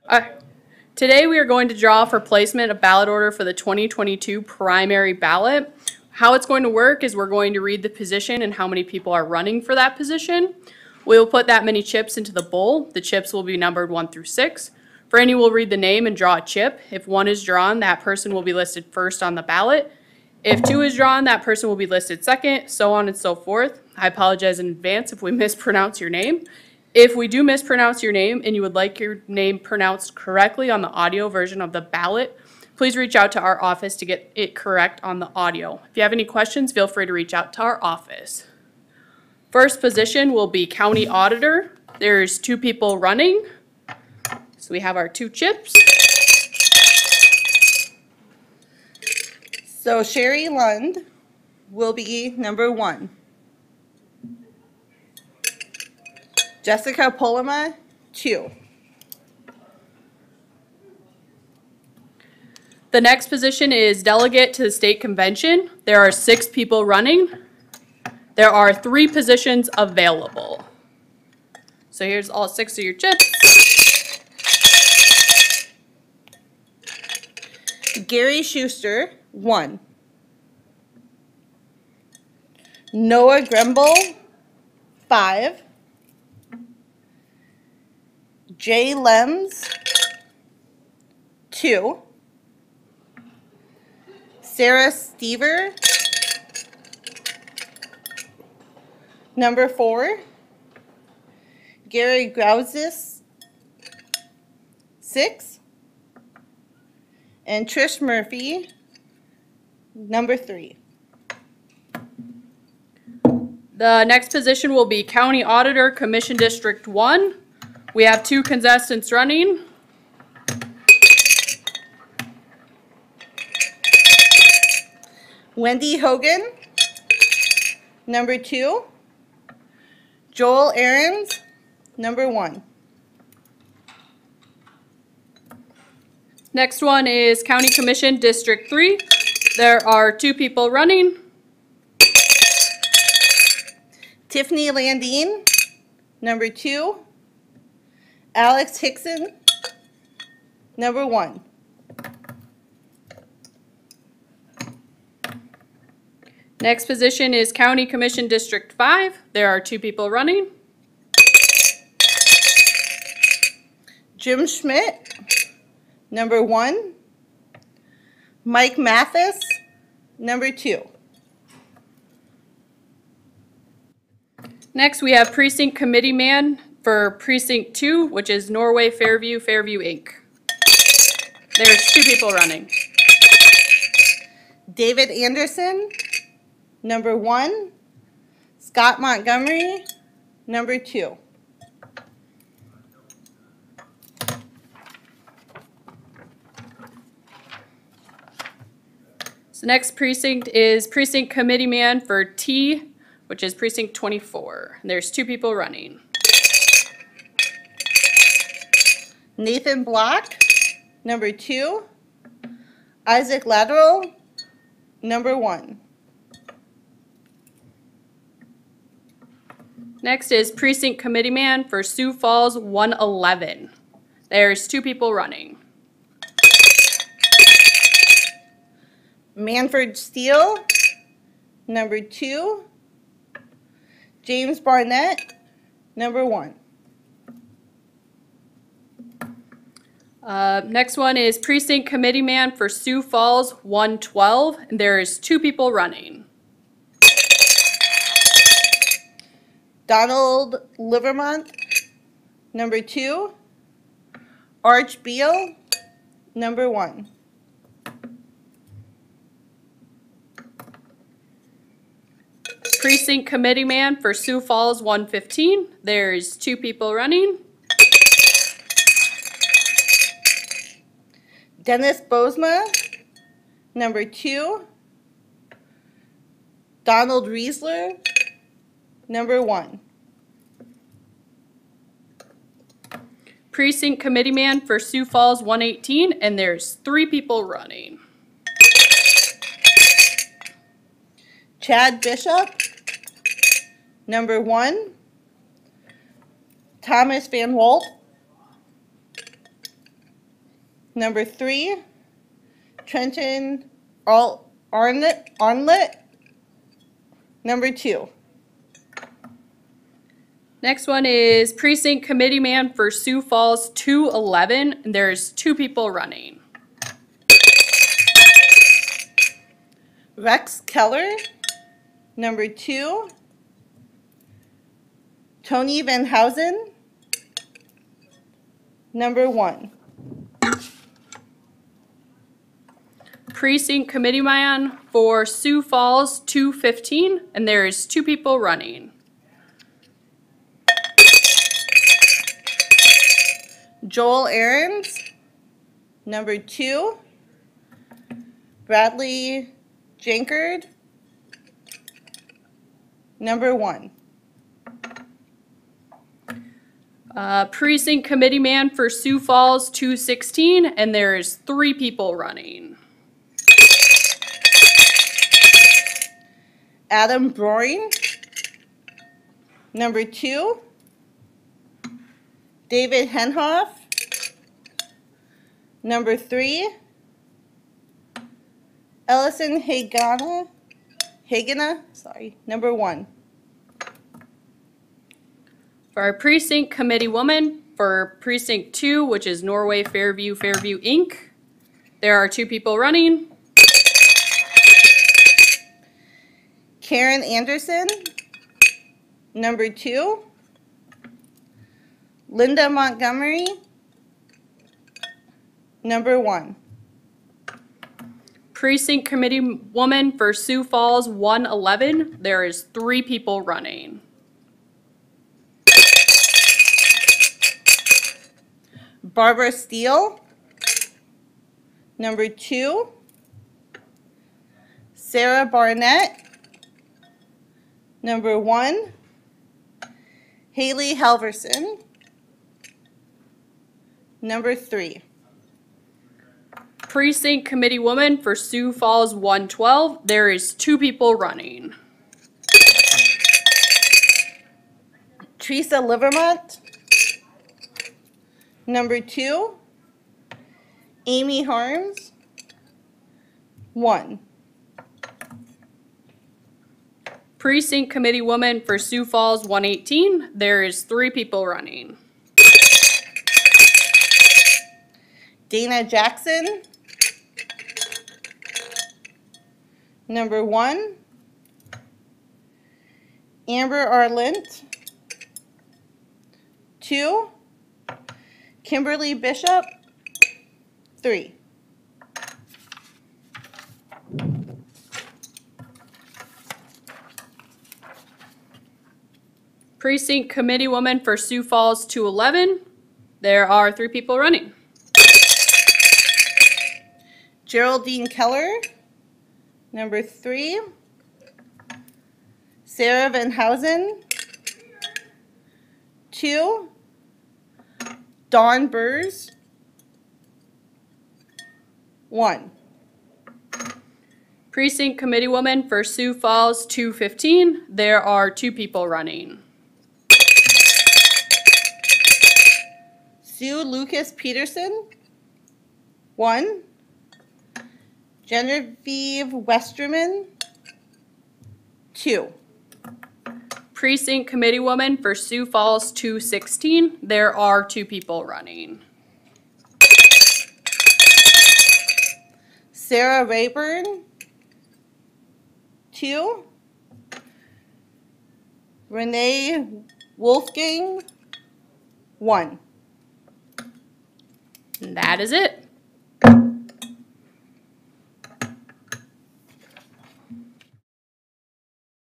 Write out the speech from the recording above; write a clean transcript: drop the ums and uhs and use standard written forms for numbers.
Uh, Today we are going to draw for placement of ballot order for the 2022 primary ballot. How it's going to work is we're going to read the position and how many people are running for that position. We will put that many chips into the bowl. The chips will be numbered 1 through 6. Franny will read the name and draw a chip. If 1 is drawn, that person will be listed first on the ballot. If 2 is drawn, that person will be listed second, so on and so forth. I apologize in advance if we mispronounce your name. If we do mispronounce your name and you would like your name pronounced correctly on the audio version of the ballot, please reach out to our office to get it correct on the audio. If you have any questions, feel free to reach out to our office. First position will be County Auditor. There's 2 people running. So we have our 2 chips. So Sherry Lund will be number 1. Jessica Polima, 2. The next position is Delegate to the State Convention. There are 6 people running. There are 3 positions available. So here's all 6 of your chips. Gary Schuster, 1. Noah Gremble, 5. Jay Lems, 2. Sarah Stever, number 4. Gary Grouzis, 6. And Trish Murphy, number 3. The next position will be County Auditor, Commission District 1. We have 2 contestants running. Wendy Hogan, number 2. Joel Ahrens, number 1. Next one is County Commission District 3. There are 2 people running. Tiffany Landine, number 2. Alex Hickson, number 1. Next position is County Commission District 5. There are 2 people running. Jim Schmidt, number 1. Mike Mathis, number 2. Next we have Precinct Committeeman for Precinct 2, which is Norway Fairview Inc. There's 2 people running. David Anderson, number 1. Scott Montgomery, number 2. So next precinct is Precinct Committeeman for T, which is Precinct 24. And there's 2 people running. Nathan Block, number 2. Isaac Lateral, number 1. Next is Precinct Committeeman for Sioux Falls 111. There's 2 people running. Manford Steele, number 2. James Barnett, number 1. Next one is Precinct Committeeman for Sioux Falls 112. And there's 2 people running. Donald Livermont, number 2. Arch Beal, number 1. Precinct Committeeman for Sioux Falls 115. There's 2 people running. Dennis Bozma, number 2. Donald Riesler, number 1. Precinct Committeeman for Sioux Falls 118, and there's 3 people running. Chad Bishop, number 1. Thomas Van Walt, Number 3, Trenton Arnlett. Number 2. Next one is Precinct Committeeman for Sioux Falls 211. And there's 2 people running. Rex Keller. Number 2, Tony Van Housen. Number 1. Precinct Committeeman for Sioux Falls 215. And there's 2 people running. Joel Aarons. Number 2, Bradley Jankard. Number 1. Precinct Committeeman for Sioux Falls 216. And there's 3 people running. Adam Broing. Number 2, David Henhoff. Number 3, Ellison Hagana. Number 1. For our Precinct Committeewoman for Precinct 2, which is Norway, Fairview, Inc., there are 2 people running. Karen Anderson. Number 2, Linda Montgomery. Number 1. Precinct Committeewoman for Sioux Falls 111, there is 3 people running. Barbara Steele. Number 2, Sarah Barnett. Number 1, Haley Halverson. Number 3. Precinct Committeewoman for Sioux Falls 112, there is 2 people running. Teresa Livermont. Number 2, Amy Harms. 1. Precinct Committeewoman for Sioux Falls 118, there is 3 people running. Dana Jackson. Number 1, Amber Arlent. 2, Kimberly Bishop. 3. Precinct Committeewoman for Sioux Falls 211, there are 3 people running. Geraldine Keller. Number 3, Sarah Van Housen. 2, Dawn Burrs. 1. Precinct Committeewoman for Sioux Falls 215, there are 2 people running. Sue Lucas Peterson. 1. Genevieve Westerman. 2. Precinct Committeewoman for Sioux Falls 216, there are 2 people running. Sarah Rayburn. 2. Renee Wolfgang. 1. And that is it.